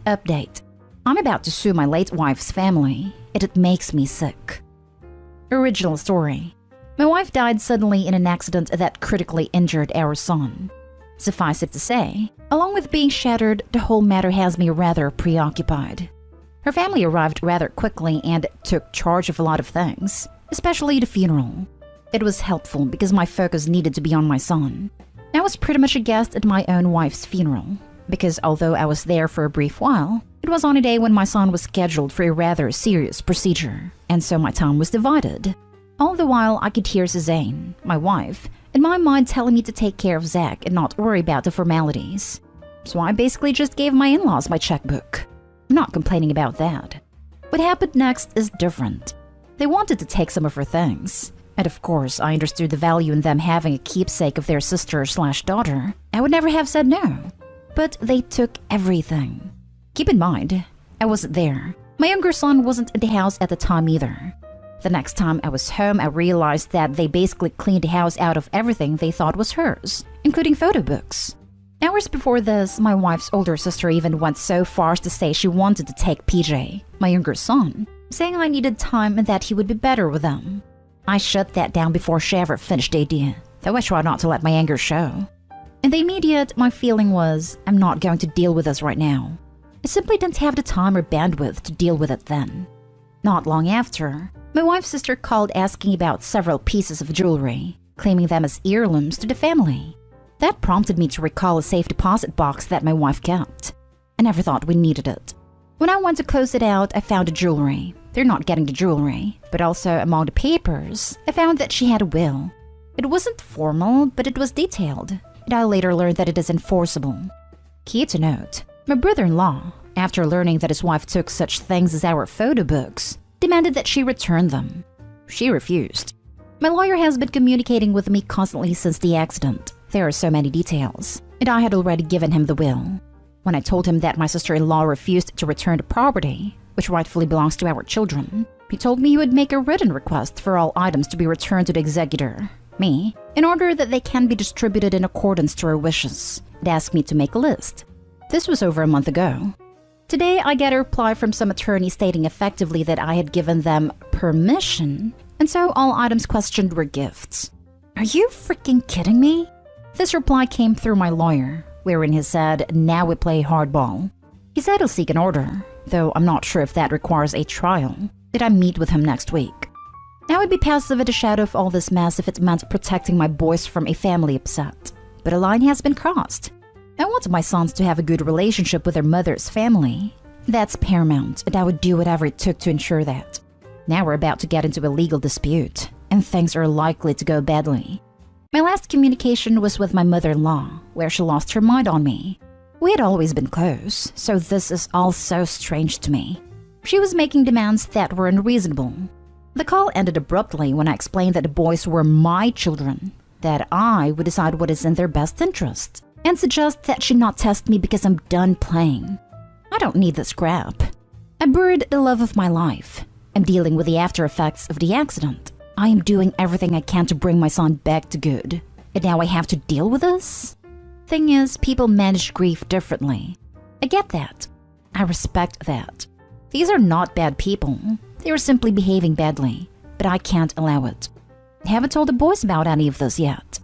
Update. I'm about to sue my late wife's family, and it makes me sick. Original story. My wife died suddenly in an accident that critically injured our son. Suffice it to say, along with being shattered, the whole matter has me rather preoccupied. Her family arrived rather quickly and took charge of a lot of things, especially the funeral. It was helpful because my focus needed to be on my son. I was pretty much a guest at my own wife's funeral, because although I was there for a brief while, it was on a day when my son was scheduled for a rather serious procedure, and so my time was divided. All the while, I could hear Suzanne, my wife, in my mind telling me to take care of Zach and not worry about the formalities. So I basically just gave my in-laws my checkbook. I'm not complaining about that. What happened next is different. They wanted to take some of her things. And of course, I understood the value in them having a keepsake of their sister/daughter. I would never have said no. But they took everything. Keep in mind, I wasn't there. My younger son wasn't in the house at the time either. The next time I was home, I realized that they basically cleaned the house out of everything they thought was hers, including photo books. Hours before this, my wife's older sister even went so far as to say she wanted to take PJ, my younger son, saying I needed time and that he would be better with them. I shut that down before she ever finished the idea, though I tried not to let my anger show. In the immediate, my feeling was, I'm not going to deal with this right now. I simply didn't have the time or bandwidth to deal with it then. Not long after, my wife's sister called asking about several pieces of jewelry, claiming them as heirlooms to the family. That prompted me to recall a safe deposit box that my wife kept. I never thought we needed it. When I went to close it out, I found the jewelry. They're not getting the jewelry, but also among the papers, I found that she had a will. It wasn't formal, but it was detailed, and I later learned that it is enforceable. Key to note, my brother-in-law, after learning that his wife took such things as our photo books, demanded that she return them. She refused. My lawyer has been communicating with me constantly since the accident. There are so many details, and I had already given him the will. When I told him that my sister-in-law refused to return the property, which rightfully belongs to our children, he told me he would make a written request for all items to be returned to the executor, me, in order that they can be distributed in accordance to her wishes, and asked me to make a list. This was over a month ago. Today, I get a reply from some attorney stating effectively that I had given them permission, and so all items questioned were gifts. Are you freaking kidding me? This reply came through my lawyer, wherein he said, now we play hardball. He said he'll seek an order, though I'm not sure if that requires a trial. Did I meet with him next week? I would be passive at the shadow of all this mess if it meant protecting my boys from a family upset. But a line has been crossed. I want my sons to have a good relationship with their mother's family. That's paramount, and I would do whatever it took to ensure that. Now we're about to get into a legal dispute, and things are likely to go badly. My last communication was with my mother-in-law, where she lost her mind on me. We had always been close, so this is all so strange to me. She was making demands that were unreasonable. The call ended abruptly when I explained that the boys were my children, that I would decide what is in their best interest, and suggest that she not test me because I'm done playing. I don't need this crap. I buried the love of my life. I'm dealing with the after effects of the accident. I am doing everything I can to bring my son back to good. And now I have to deal with this? Thing is, people manage grief differently. I get that. I respect that. These are not bad people. They are simply behaving badly. But I can't allow it. I haven't told the boys about any of this yet.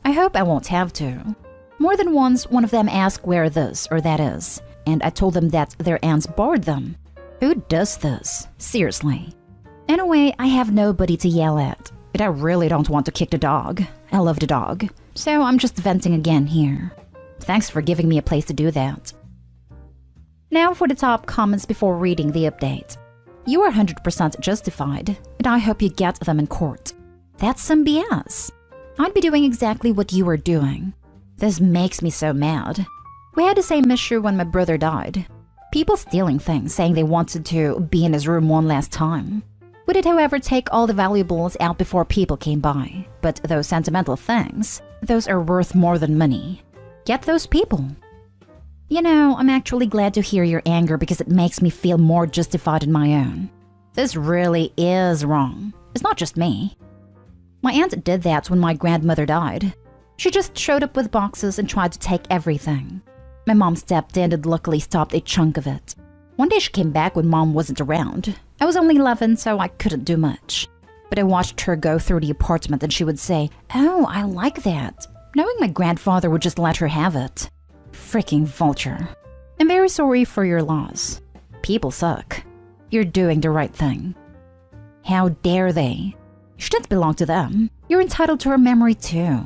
I hope I won't have to. More than once, one of them asked where this or that is, and I told them that their aunts barred them. Who does this? Seriously. Anyway, I have nobody to yell at, but I really don't want to kick the dog. I love the dog, so I'm just venting again here. Thanks for giving me a place to do that. Now for the top comments before reading the update. You are 100% justified, and I hope you get them in court. That's some BS. I'd be doing exactly what you were doing. This makes me so mad. We had the same issue when my brother died. People stealing things, saying they wanted to be in his room one last time. We did, however, take all the valuables out before people came by. But those sentimental things, those are worth more than money. Get those people. You know, I'm actually glad to hear your anger because it makes me feel more justified in my own. This really is wrong. It's not just me. My aunt did that when my grandmother died. She just showed up with boxes and tried to take everything. My mom stepped in and luckily stopped a chunk of it. One day she came back when Mom wasn't around. I was only 11, so I couldn't do much. But I watched her go through the apartment and she would say, "Oh, I like that," knowing my grandfather would just let her have it. Freaking vulture. I'm very sorry for your loss. People suck. You're doing the right thing. How dare they? You shouldn't belong to them. You're entitled to her memory too.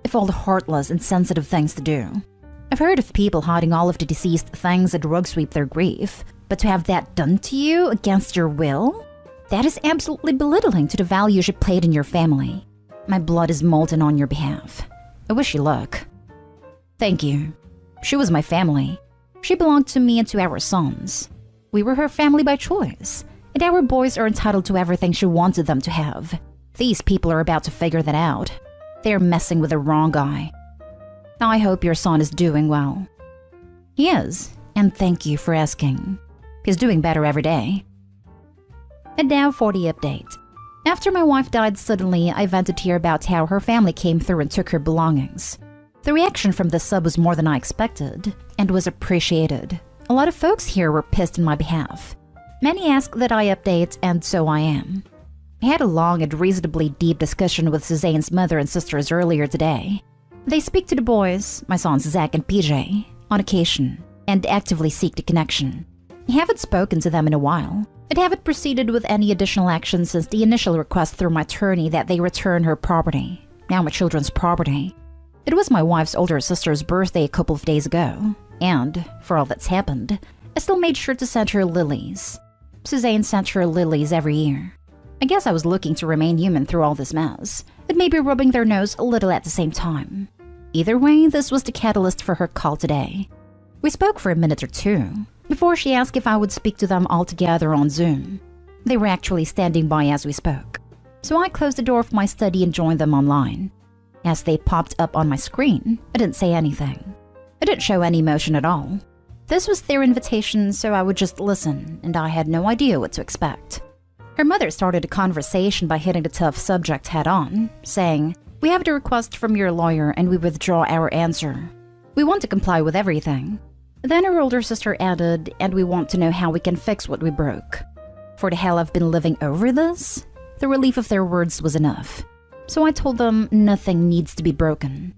Of all the heartless and sensitive things to do. I've heard of people hiding all of the deceased things and rug sweep their grief, but to have that done to you against your will? That is absolutely belittling to the values you played in your family. My blood is molten on your behalf. I wish you luck. Thank you. She was my family. She belonged to me and to our sons. We were her family by choice, and our boys are entitled to everything she wanted them to have. These people are about to figure that out. They're messing with the wrong guy. I hope your son is doing well. He is, and thank you for asking. He's doing better every day. And now for the update. After my wife died suddenly, I vented here about how her family came through and took her belongings. The reaction from the sub was more than I expected, and was appreciated. A lot of folks here were pissed in my behalf. Many asked that I update, and so I am. I had a long and reasonably deep discussion with Suzanne's mother and sisters earlier today. They speak to the boys, my sons Zach and PJ, on occasion, and actively seek the connection. I haven't spoken to them in a while, and haven't proceeded with any additional action since the initial request through my attorney that they return her property, now my children's property. It was my wife's older sister's birthday a couple of days ago, and, for all that's happened, I still made sure to send her lilies. Suzanne sent her lilies every year. I guess I was looking to remain human through all this mess, but maybe rubbing their nose a little at the same time. Either way, this was the catalyst for her call today. We spoke for a minute or two, before she asked if I would speak to them all together on Zoom. They were actually standing by as we spoke, so I closed the door of my study and joined them online. As they popped up on my screen, I didn't say anything. I didn't show any emotion at all. This was their invitation, so I would just listen, and I had no idea what to expect. Her mother started a conversation by hitting the tough subject head-on, saying, "We have the request from your lawyer and we withdraw our answer. We want to comply with everything." Then her older sister added, "And we want to know how we can fix what we broke." For the hell I've been living over this? The relief of their words was enough. So I told them nothing needs to be broken.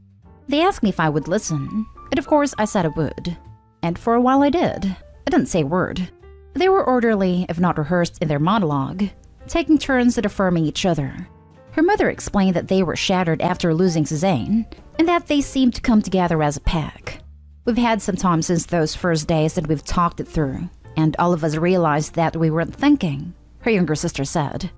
They asked me if I would listen, and of course I said I would. And for a while I did. I didn't say a word. They were orderly, if not rehearsed in their monologue, taking turns at affirming each other. Her mother explained that they were shattered after losing Suzanne, and that they seemed to come together as a pack. We've had some time since those first days and we've talked it through, and all of us realized that we weren't thinking, her younger sister said.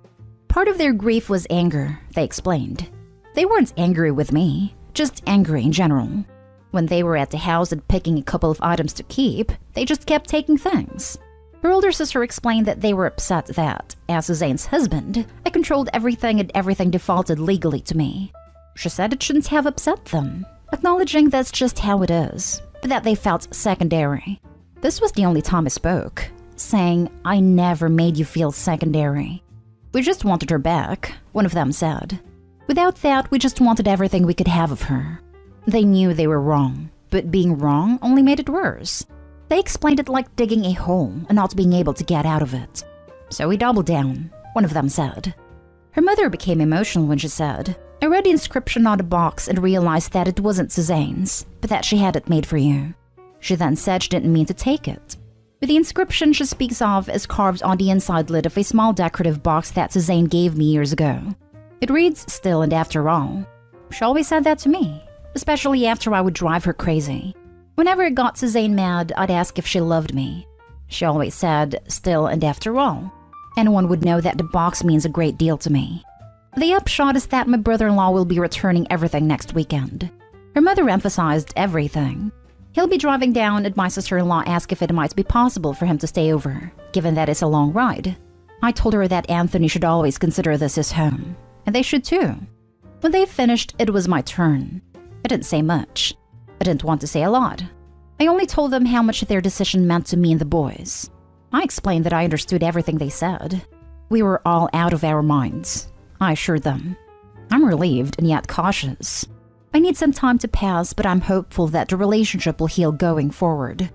Part of their grief was anger, they explained. They weren't angry with me, just angry in general. When they were at the house and picking a couple of items to keep, they just kept taking things. Her older sister explained that they were upset that, as Suzanne's husband, I controlled everything and everything defaulted legally to me. She said it shouldn't have upset them, acknowledging that's just how it is, but that they felt secondary. This was the only time I spoke, saying, "I never made you feel secondary. We just wanted her back," one of them said. "Without that, we just wanted everything we could have of her." They knew they were wrong, but being wrong only made it worse. They explained it like digging a hole and not being able to get out of it. "So we doubled down," one of them said. Her mother became emotional when she said, "I read the inscription on the box and realized that it wasn't Suzanne's, but that she had it made for you." She then said she didn't mean to take it. But the inscription she speaks of is carved on the inside lid of a small decorative box that Suzanne gave me years ago. It reads, "Still and after all." She always said that to me, especially after I would drive her crazy. Whenever it got Suzanne mad, I'd ask if she loved me. She always said, "Still and after all." Anyone would know that the box means a great deal to me. The upshot is that my brother-in-law will be returning everything next weekend. Her mother emphasized everything. He'll be driving down and my sister-in-law asked if it might be possible for him to stay over, given that it's a long ride. I told her that Anthony should always consider this his home, and they should too. When they finished, it was my turn. I didn't say much. I didn't want to say a lot. I only told them how much their decision meant to me and the boys. I explained that I understood everything they said. We were all out of our minds, I assured them. I'm relieved and yet cautious. I need some time to pass, but I'm hopeful that the relationship will heal going forward.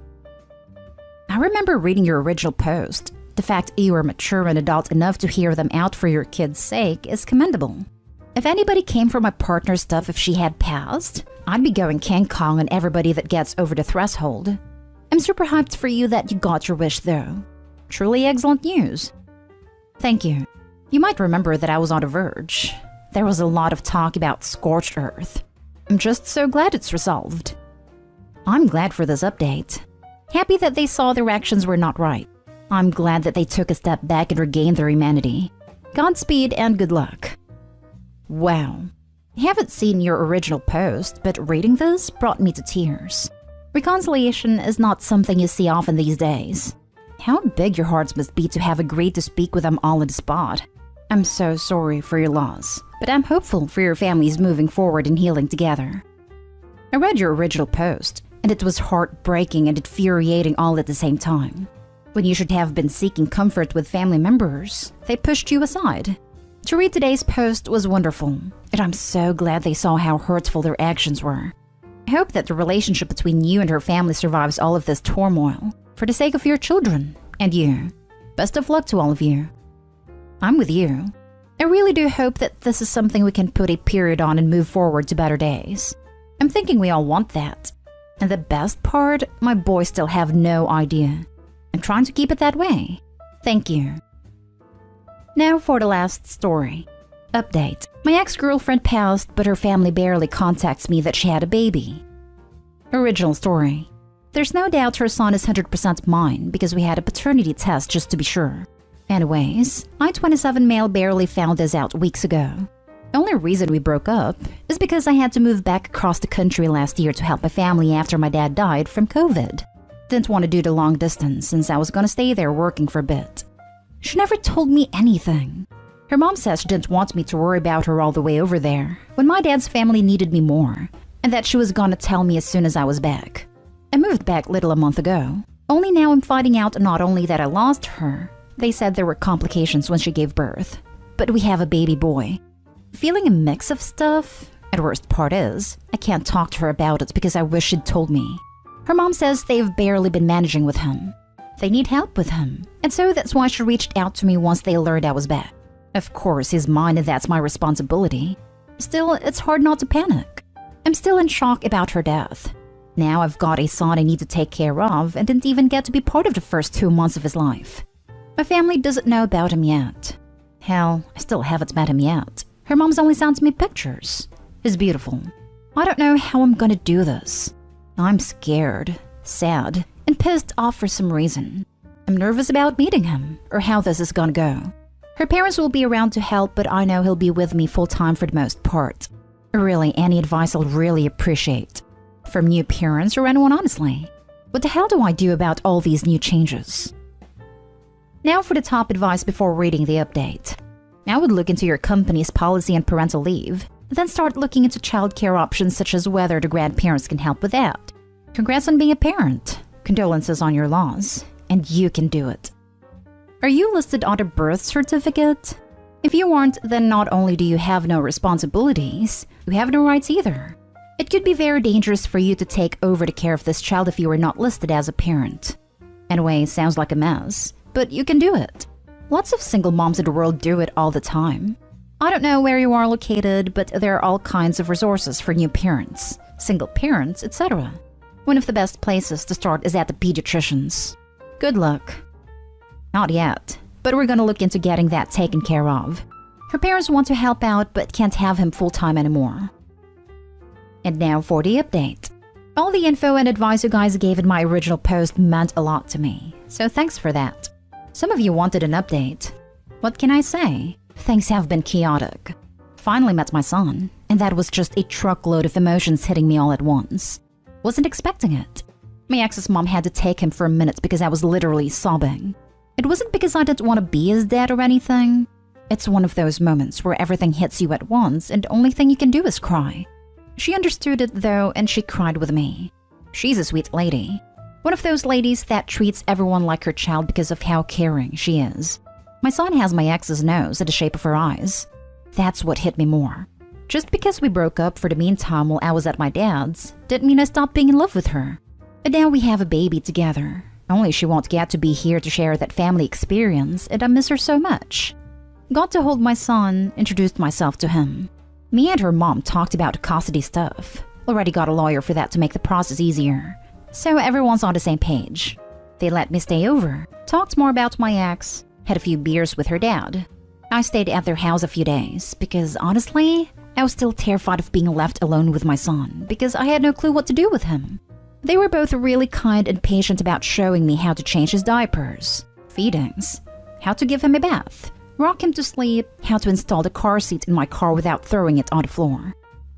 I remember reading your original post. The fact you are mature and adult enough to hear them out for your kids' sake is commendable. If anybody came for my partner's stuff if she had passed, I'd be going King Kong on everybody that gets over the threshold. I'm super hyped for you that you got your wish though. Truly excellent news. Thank you. You might remember that I was on the verge. There was a lot of talk about scorched earth. I'm just so glad it's resolved. I'm glad for this update. Happy that they saw their actions were not right. I'm glad that they took a step back and regained their humanity. Godspeed and good luck. Wow. I haven't seen your original post, but reading this brought me to tears. Reconciliation is not something you see often these days. How big your hearts must be to have agreed to speak with them all on the spot. I'm so sorry for your loss, but I'm hopeful for your families moving forward and healing together. I read your original post, and it was heartbreaking and infuriating all at the same time. When you should have been seeking comfort with family members, they pushed you aside. To read today's post was wonderful, and I'm so glad they saw how hurtful their actions were. I hope that the relationship between you and her family survives all of this turmoil, for the sake of your children and you. Best of luck to all of you. I'm with you. I really do hope that this is something we can put a period on and move forward to better days. I'm thinking we all want that. And the best part, my boys still have no idea. I'm trying to keep it that way. Thank you. Now for the last story. Update. My ex-girlfriend passed, but her family barely contacts me that she had a baby. Original story. There's no doubt her son is 100% mine because we had a paternity test just to be sure. Anyways, my 27 male barely found this out weeks ago. The only reason we broke up is because I had to move back across the country last year to help my family after my dad died from COVID. Didn't want to do the long distance since I was gonna stay there working for a bit. She never told me anything. Her mom says she didn't want me to worry about her all the way over there when my dad's family needed me more, and that she was gonna tell me as soon as I was back. I moved back little a month ago. Only now I'm finding out not only that I lost her, they said there were complications when she gave birth, but we have a baby boy. Feeling a mix of stuff, and the worst part is, I can't talk to her about it because I wish she'd told me. Her mom says they've barely been managing with him. They need help with him, and so that's why she reached out to me once they learned I was back. Of course, he's mine and that's my responsibility. Still, it's hard not to panic. I'm still in shock about her death. Now I've got a son I need to take care of and didn't even get to be part of the first 2 months of his life. My family doesn't know about him yet. Hell, I still haven't met him yet. Her mom's only sent me pictures. He's beautiful. I don't know how I'm gonna do this. I'm scared, sad, and pissed off for some reason. I'm nervous about meeting him, or how this is gonna go. Her parents will be around to help, but I know he'll be with me full-time for the most part. Really, any advice I'll really appreciate. From new parents or anyone, honestly. What the hell do I do about all these new changes? Now for the top advice before reading the update. I would look into your company's policy on parental leave, then start looking into childcare options such as whether the grandparents can help with that. Congrats on being a parent. Condolences on your loss. And you can do it. Are you listed on a birth certificate? If you aren't, then not only do you have no responsibilities, you have no rights either. It could be very dangerous for you to take over the care of this child if you are not listed as a parent. Anyway, sounds like a mess, but you can do it. Lots of single moms in the world do it all the time. I don't know where you are located, but there are all kinds of resources for new parents, single parents, etc. One of the best places to start is at the pediatricians. Good luck. Not yet, but we're gonna look into getting that taken care of. Her parents want to help out but can't have him full-time anymore. And now for the update. All the info and advice you guys gave in my original post meant a lot to me, so thanks for that. Some of you wanted an update. What can I say? Things have been chaotic. Finally met my son, and that was just a truckload of emotions hitting me all at once. Wasn't expecting it. My ex's mom had to take him for a minute because I was literally sobbing. It wasn't because I didn't want to be his dad or anything. It's one of those moments where everything hits you at once and the only thing you can do is cry. She understood it though, and she cried with me. She's a sweet lady. One of those ladies that treats everyone like her child because of how caring she is. My son has my ex's nose and the shape of her eyes. That's what hit me more. Just because we broke up for the meantime while I was at my dad's didn't mean I stopped being in love with her. And now we have a baby together. Only she won't get to be here to share that family experience, and I miss her so much. Got to hold my son, introduced myself to him. Me and her mom talked about custody stuff. Already got a lawyer for that to make the process easier. So everyone's on the same page. They let me stay over, talked more about my ex, had a few beers with her dad. I stayed at their house a few days because honestly, I was still terrified of being left alone with my son because I had no clue what to do with him. They were both really kind and patient about showing me how to change his diapers, feedings, how to give him a bath, rock him to sleep, how to install the car seat in my car without throwing it on the floor.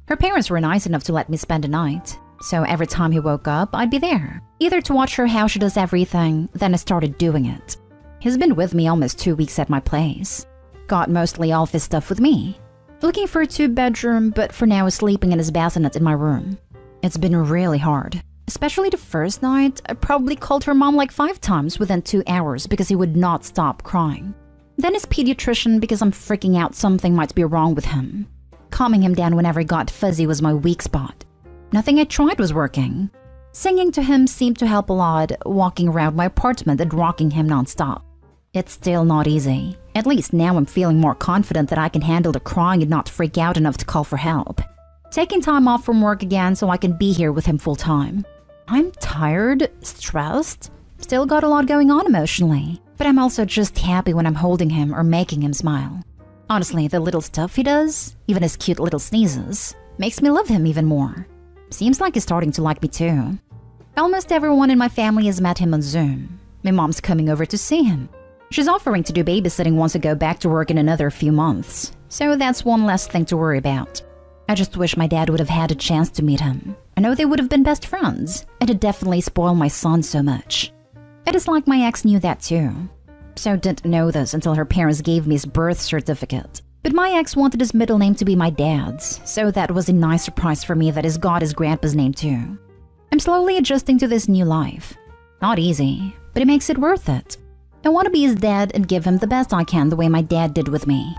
Her parents were nice enough to let me spend the night, so every time he woke up, I'd be there, either to watch her how she does everything, then I started doing it. He's been with me almost 2 weeks at my place. Got mostly all of his stuff with me. Looking for a 2-bedroom, but for now is sleeping in his bassinet in my room. It's been really hard. Especially the first night, I probably called her mom like 5 times within 2 hours because he would not stop crying. Then his pediatrician because I'm freaking out something might be wrong with him. Calming him down whenever he got fuzzy was my weak spot. Nothing I tried was working. Singing to him seemed to help a lot, walking around my apartment and rocking him nonstop. It's still not easy. At least now I'm feeling more confident that I can handle the crying and not freak out enough to call for help. Taking time off from work again so I can be here with him full time. I'm tired, stressed, still got a lot going on emotionally, but I'm also just happy when I'm holding him or making him smile. Honestly, the little stuff he does, even his cute little sneezes, makes me love him even more. Seems like he's starting to like me too. Almost everyone in my family has met him on Zoom. My mom's coming over to see him. She's offering to do babysitting once I go back to work in another few months, so that's one less thing to worry about. I just wish my dad would have had a chance to meet him. I know they would have been best friends, and it definitely spoiled my son so much. It is like my ex knew that too. So didn't know this until her parents gave me his birth certificate. But my ex wanted his middle name to be my dad's, so that was a nice surprise for me that he's got his grandpa's name too. I'm slowly adjusting to this new life. Not easy, but it makes it worth it. I want to be his dad and give him the best I can the way my dad did with me.